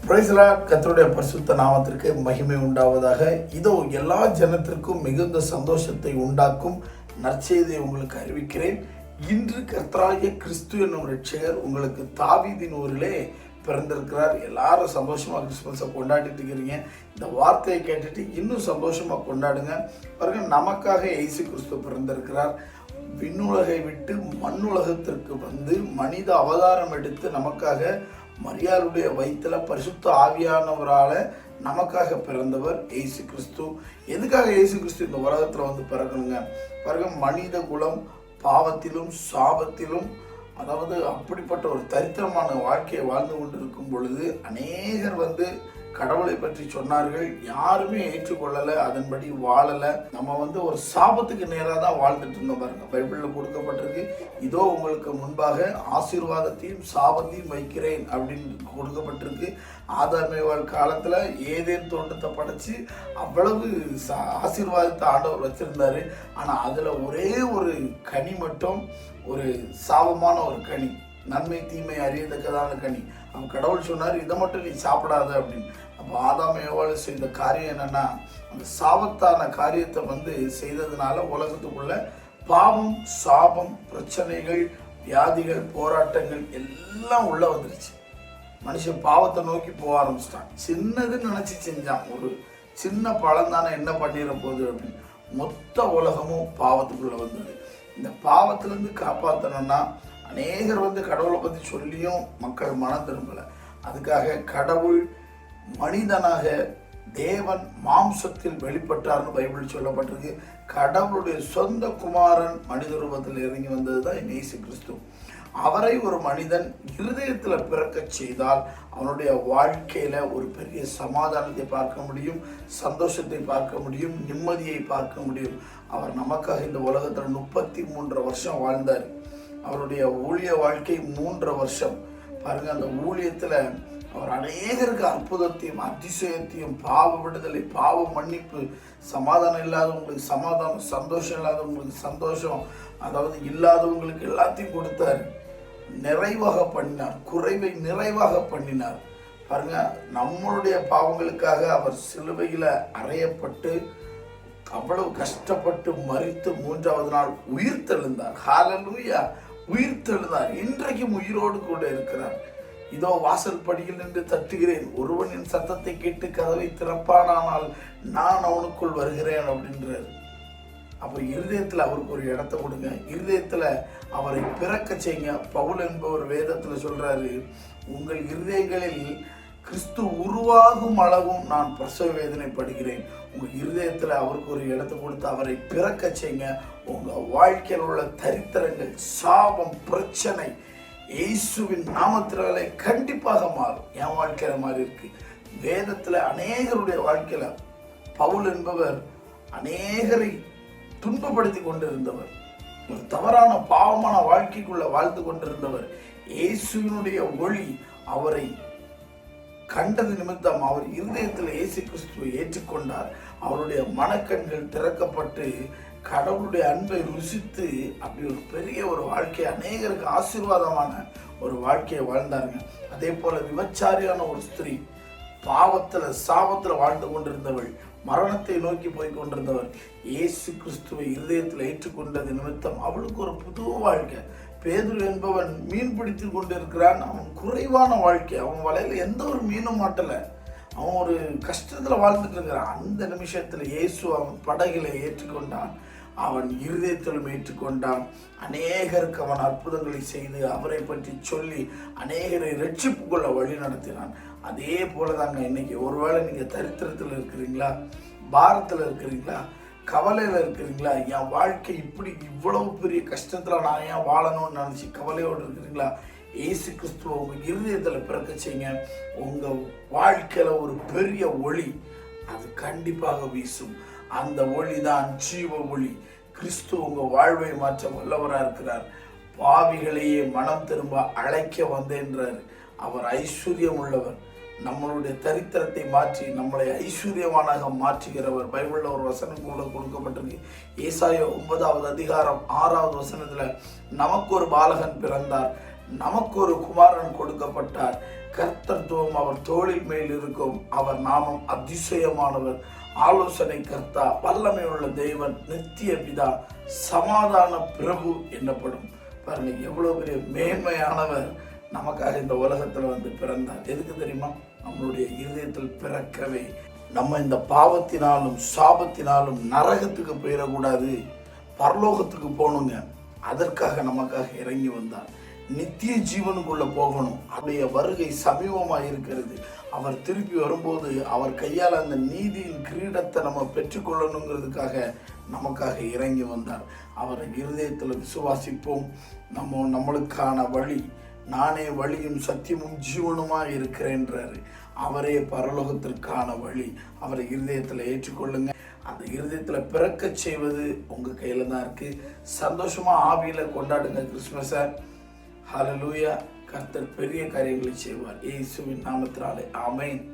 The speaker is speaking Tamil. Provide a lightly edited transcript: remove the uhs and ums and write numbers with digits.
Praise the Lord. கர்த்தருடைய பரிசுத்த நாமத்திற்கு மகிமை உண்டாவதாக. இதோ எல்லா ஜனத்திற்கும் மிகுந்த சந்தோஷத்தை உண்டாக்கும் நற்செய்தியை உங்களுக்கு அறிவிக்கிறேன். இன்று கர்த்தராகிய கிறிஸ்து என்னும் ரட்சகர் உங்களுக்கு தாவீதின் ஊரிலே பிறந்திருக்கிறார். எல்லாரும் சந்தோஷமா கிறிஸ்மஸை கொண்டாடிட்டு இருக்கிறீங்க. இந்த வார்த்தையை கேட்டுட்டு இன்னும் சந்தோஷமா கொண்டாடுங்க. பாருங்க, நமக்காக இயேசு கிறிஸ்து பிறந்திருக்கிறார். விண்ணுலகை விட்டு மண்ணுலகத்திற்கு வந்து மனித அவதாரம் எடுத்து நமக்காக மரியாளுடைய வயிற்றுல பரிசுத்த ஆவியானவரால நமக்காக பிறந்தவர் இயேசு கிறிஸ்து. எதுக்காக இயேசு கிறிஸ்து இந்த உலகத்துல வந்து பிறக்கணுங்க? பாருங்க, மனித குலம் பாவத்திலும் சாபத்திலும், அதாவது அப்படிப்பட்ட ஒரு தரித்திரமான வாழ்க்கையை வாழ்ந்து கொண்டிருக்கும் பொழுது அநேகர் வந்து கடவுளை பற்றி சொன்னார்கள். யாருமே ஏற்றுக்கொள்ளலை, அதன்படி வாழலை. நம்ம வந்து ஒரு சாபத்துக்கு நேராக தான் வாழ்ந்துட்டு இருந்தோம். பாருங்க, பைபிளில் கொடுக்கப்பட்டிருக்கு, இதோ உங்களுக்கு முன்பாக ஆசீர்வாதத்தையும் சாபத்தையும் வைக்கிறேன் அப்படின்னு கொடுக்கப்பட்டிருக்கு. ஆதாமேவாள் காலத்தில் ஏதேன் தோட்டத்தை படைச்சு அவ்வளவு ஆசீர்வாதத்தை ஆண்டவர் வச்சிருந்தாரு. ஆனால் அதில் ஒரே ஒரு கனி மட்டும் ஒரு சாபமான ஒரு கனி, நன்மை தீமை அறியத்தக்கதான கனி. அவன் கடவுள் சொன்னார், இதை மட்டும் நீ சாப்பிடாத அப்படின்னு. அப்போ ஆதாம் ஏவாள் செய்த காரியம் என்னன்னா, அந்த சாபத்தான காரியத்தை வந்து செய்ததுனால உலகத்துக்குள்ள பாவம், சாபம், பிரச்சனைகள், வியாதிகள், போராட்டங்கள் எல்லாம் உள்ள வந்துருச்சு. மனுஷன் பாவத்தை நோக்கி போக ஆரம்பிச்சிட்டான். சின்னதுன்னு நினைச்சு செஞ்சான். ஒரு சின்ன பழம் தானே என்ன பண்ணிட போகுது அப்படின்னு மொத்த உலகமும் பாவத்துக்குள்ள வந்தது. இந்த பாவத்திலிருந்து காப்பாற்றணும்னா அநேகர் வந்து கடவுளை பற்றி சொல்லியும் மக்கள் மனம் திரும்பலை. அதுக்காக கடவுள் மனிதனாக தேவன் மாம்சத்தில் வெளிப்பட்டார்னு பைபிள் சொல்லப்பட்டிருக்கு. கடவுளுடைய சொந்த குமாரன் மனித ரூபத்தில் இறங்கி வந்தது தான் இயேசு கிறிஸ்து. அவரை ஒரு மனிதன் இருதயத்தில் பிறக்க செய்தால் அவனுடைய வாழ்க்கையில ஒரு பெரிய சமாதானத்தை பார்க்க முடியும், சந்தோஷத்தை பார்க்க முடியும், நிம்மதியை பார்க்க முடியும். அவர் நமக்காக இந்த உலகத்தில் 33 வருஷம் வாழ்ந்தார். அவருடைய ஊழிய வாழ்க்கை 3 வருஷம். பாருங்க, அந்த ஊழியத்துல அவர் அநேகருக்கு அற்புதத்தையும் அதிசயத்தையும், பாவ விடுதலை, பாவ மன்னிப்பு, சமாதானம் இல்லாதவங்களுக்கு சமாதானம், சந்தோஷம் இல்லாதவங்களுக்கு சந்தோஷம், அதாவது இல்லாதவங்களுக்கு எல்லாத்தையும் கொடுத்தார். நிறைவாக பண்ணினார், குறைவை நிறைவாக பண்ணினார். பாருங்க, நம்மளுடைய பாவங்களுக்காக அவர் சிலுவையில அறையப்பட்டு அவ்வளவு கஷ்டப்பட்டு மரித்து 3வது நாள் உயிர் தெழுந்தார். ஹல்லேலூயா, உயிர் தெழுந்தார். இன்றைக்கும் உயிரோடு கூட இருக்கிறார். இதோ வாசல் படியில் நின்று தட்டுகிறேன், ஒருவனின் சத்தத்தை கேட்டு கதவை திறப்பானால் நான் அவனுக்குள் வருகிறேன் அப்படின்றார். அப்போ இருதயத்தில் அவருக்கு ஒரு இடத்த கொடுங்க, இருதயத்தில் அவரை பிறக்க செய்யுங்க. பவுல் என்பவர் வேதத்தில் சொல்றாரு, உங்கள் இருதயங்களில் கிறிஸ்து உருவாகும் அளவும் நான் பிரசவ வேதனை படுகிறேன். உங்க இருதயத்தில் அவருக்கு ஒரு இடத்தை கொடுத்து அவரை பிறக்க செய்யுங்க. உங்க வாழ்க்கையில் உள்ள தரித்திரங்கள், சாபம், பிரச்சனை இயேசுவின் நாமத்தினாலே கண்டிப்பாக மாறும். என் வாழ்க்கையில மாதிரி இருக்கு. வேதத்துல அநேகருடைய வாழ்க்கையில பவுல் என்பவர் அநேகரை துன்பப்படுத்தி கொண்டிருந்தவர், ஒரு தவறான பாவமான வாழ்க்கைக்குள்ள வாழ்ந்து கொண்டிருந்தவர். இயேசுவினுடைய ஒளி அவரை கண்டது நிமித்தம் அவர் இருதயத்தில் இயேசு கிறிஸ்துவை ஏற்றுக்கொண்டார். அவருடைய மனக்கண்கள் திறக்கப்பட்டு கடவுளுடைய அன்பை ருசித்து அப்படி ஒரு பெரிய ஒரு வாழ்க்கையை, அநேகருக்கு ஆசீர்வாதமான ஒரு வாழ்க்கையை வாழ்ந்தாருங்க. அதே போல விபச்சாரியான ஒரு ஸ்திரீ, பாவத்துல சாபத்துல வாழ்ந்து கொண்டிருந்தவள், மரணத்தை நோக்கி போய் கொண்டிருந்தவர், இயேசு கிறிஸ்துவை இருதயத்தில் ஏற்றுக்கொண்டது நிமித்தம் அவளுக்கு ஒரு புது வாழ்க்கை. பேதுரு என்பவன் மீன் பிடித்து கொண்டிருக்கிறான். அவன் குறைவான வாழ்க்கை, அவன் வலையில எந்த ஒரு மீனும் மாட்டல, அவன் ஒரு கஷ்டத்துல வாழ்ந்துட்டு இருக்கிறான். அந்த நிமிஷத்துல இயேசு அவன் படகில ஏற்றுக்கொண்டான், அவன் இருதயத்திலும் ஏற்றுக்கொண்டான். அநேகருக்கு அவன் அற்புதங்களை செய்து அவரை பற்றி சொல்லி அநேகரை ரட்சிப்புக்குள்ள வழி நடத்தினான். அதே போலதாங்க இன்னைக்கு ஒருவேளை நீங்க தரித்திரத்தில் இருக்கிறீங்களா, பாரத்தில் இருக்கிறீங்களா, கவலையில் இருக்கிறீங்களா, என் வாழ்க்கை இப்படி இவ்வளவு பெரிய கஷ்டத்துல நான் ஏன் வாழணும்னு நினைச்சு கவலையோடு இருக்கிறீங்களா, இயேசு கிறிஸ்துவ உங்க இருதயத்தில் பிறக்க செய்யுங்க. உங்க வாழ்க்கையில ஒரு பெரிய ஒளி அது கண்டிப்பாக வீசும். அந்த ஒளி தான் ஜீவ ஒளி. கிறிஸ்து உங்க வாழ்வை மாற்ற வல்லவராக இருக்கிறார். பாவிகளையே மனம் திரும்ப அழைக்க வந்தேன்றார். அவர் ஐஸ்வர்யம் உள்ளவர். நம்மளுடைய தரித்திரத்தை மாற்றி நம்மளை ஐஸ்வர்யவானாக மாற்றுகிறவர். பைபிள்ல ஒரு வசனம் கூட கொடுக்கப்பட்டிருக்கு. ஏசாயா 9வது அதிகாரம் 6வது வசனத்துல, நமக்கு ஒரு பாலகன் பிறந்தார், நமக்கு ஒரு குமாரன் கொடுக்கப்பட்டார். கர்த்தத்துவம் அவர் தோளின் மேல் இருக்கும். அவர் நாமம் அதிசயமானவர், ஆலோசனை கர்த்தா, வல்லமை உள்ள தேவன், நித்திய பிதா, சமாதான பிரபு என்னப்படும். பாருங்க, எவ்வளவு பெரிய மேன்மையானவர் நமக்காக இந்த உலகத்துல வந்து பிறந்தார். எதுக்கு தெரியுமா? நம்மளுடைய இருதயத்தில் பிறக்கவே, நம்ம இந்த பாவத்தினாலும் சாபத்தினாலும் நரகத்துக்கு போயிடக்கூடாது, பரலோகத்துக்கு போகணுங்க. அதற்காக நமக்காக இறங்கி வந்தார். நித்திய ஜீவனுக்குள்ள போகணும். அவருடைய வருகை சமீபமாக இருக்கிறது. அவர் திருப்பி வரும்போது அவர் கையால் அந்த நீதியின் கிரீடத்தை நம்ம பெற்றுக்கொள்ளணுங்கிறதுக்காக நமக்காக இறங்கி வந்தார். அவரை இருதயத்தில் விசுவாசிப்போம். நம்மளுக்கான வழி, நானே வழியும் சத்தியமும் ஜீவனுமாக இருக்கிறேன்றாரு. அவரே பரலோகத்திற்கான வழி. அவரை இருதயத்தில் ஏற்றுக்கொள்ளுங்க. அந்த இருதயத்தில் பிறக்க செய்வது உங்கள் கையில் தான் இருக்கு. சந்தோஷமா ஆவியில் கொண்டாடுங்க கிறிஸ்மஸை. ஹல்லேலூயா. கர்த்தர் பெரிய காரியங்களை செய்வார். இயேசுவின் நாமத்தினாலே ஆமென்.